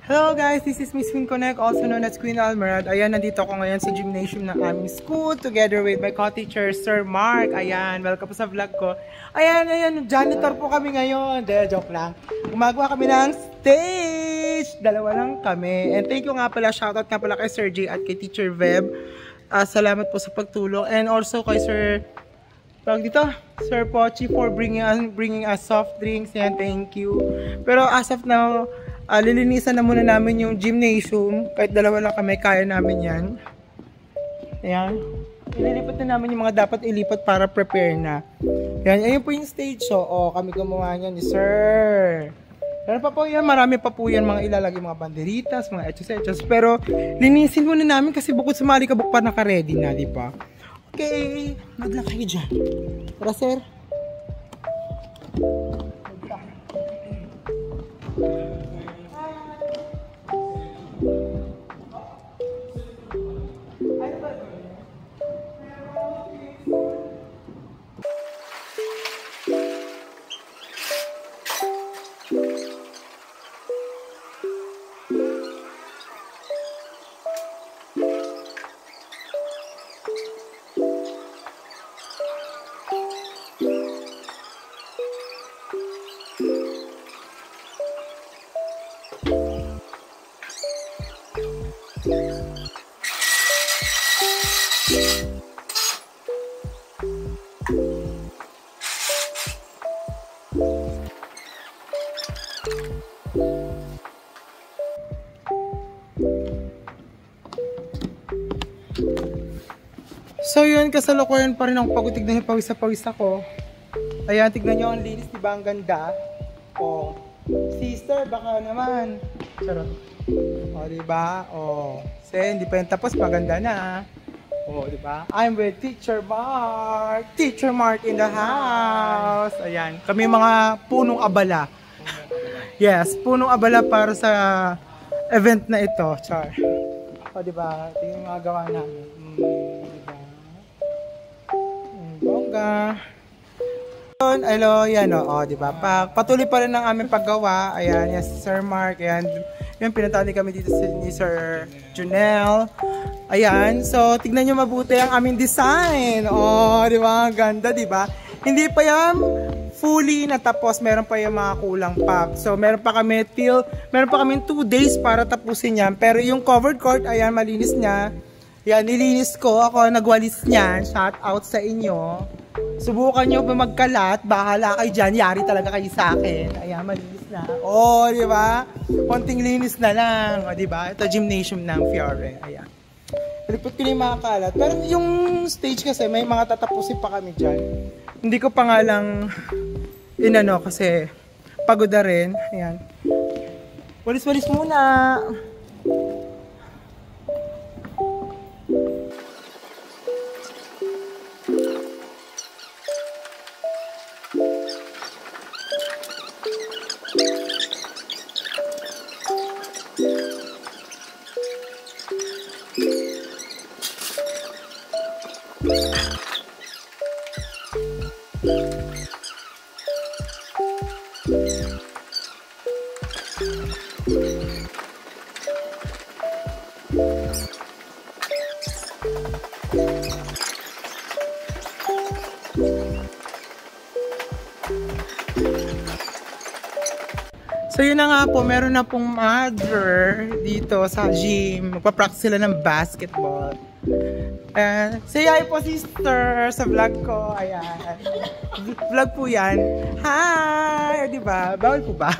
Hello guys, this is Miss Queen Connect, also known as Queen Almerad. Ayan, nandito ako ngayon sa gymnasium ng aming school together with my co-teacher, Sir Mark. Ayan, welcome po sa vlog ko. Ayan, janitor po kami ngayon. Joke lang. Gumagawa kami ng stage. Dalawa lang kami. And thank you nga pala, shoutout nga pala kay Sir J at kay Teacher Veb. Salamat po sa pagtulong. And also kay Sir Pochi for bringing us soft drinks. Yan, thank you. Pero as of now, lilinisan na muna namin yung gymnasium. Kahit dalawa lang kami, kaya namin yan. Ayan. Ililipat na namin yung mga dapat ilipat para prepare na. Ayan, ayun po yung stage. So, kami gumawa niyan ni Sir. Pero pa po yan, marami pa po yan mga ilalagay, mga banderitas, mga etchos. Pero linisin muna namin kasi bukod sa malikabok pa naka-ready na, di ba? Okay, maglang kayo dyan. Tara, Sir. So yun, kasalukuyan pa rin ako pagod, tignan yung pawis ako. Ayan, tignan nyo ang linis, diba? Ang ganda. Sister, baka naman. Charot. Diba? Hindi pa yung tapos, maganda na. Diba? I'm with Teacher Mark. Teacher Mark in the house. Ayan, kami mga punong abala. Yes, punong abala para sa event na ito. Char. Diba? Ito yung mga gawa namin. Diba? Bongga. Hello, yan diba? Patuloy pa rin ang aming paggawa. Ayan, yes, Sir Mark. Ayan, yung pinatali kami dito ni Sir Junel. Ayan, so tignan nyo mabuti ang aming design. Diba? Ganda, diba? Hindi pa yan fully natapos. Meron pa yung mga kulang pa. So, meron pa kami 2 days para tapusin yan. Pero yung covered court, ayan, malinis niya. Yan, nilinis ko. Ako nagwalis niyan. Shout out sa inyo. Subukan nyo pa magkalat. Bahala kayo dyan. Yari talaga kayo sa akin. Ayan, malinis na. Diba? Konting linis na lang. Diba? Ito gymnasium ng Fiore. Ayan. Lipot ko na yung mga kalat. Pero yung stage kasi, may mga tatapusin pa kami dyan. Hindi ko pa nga lang inano kasi pagod na rin. Ayan. Walis-walis muna. So yun na nga po, meron na pong mother dito sa gym. Magpa-practice sila ng basketball. Say hi po, sister, sa vlog ko. Ayan. Vlog po yan. Hi! Diba? Bawal po ba?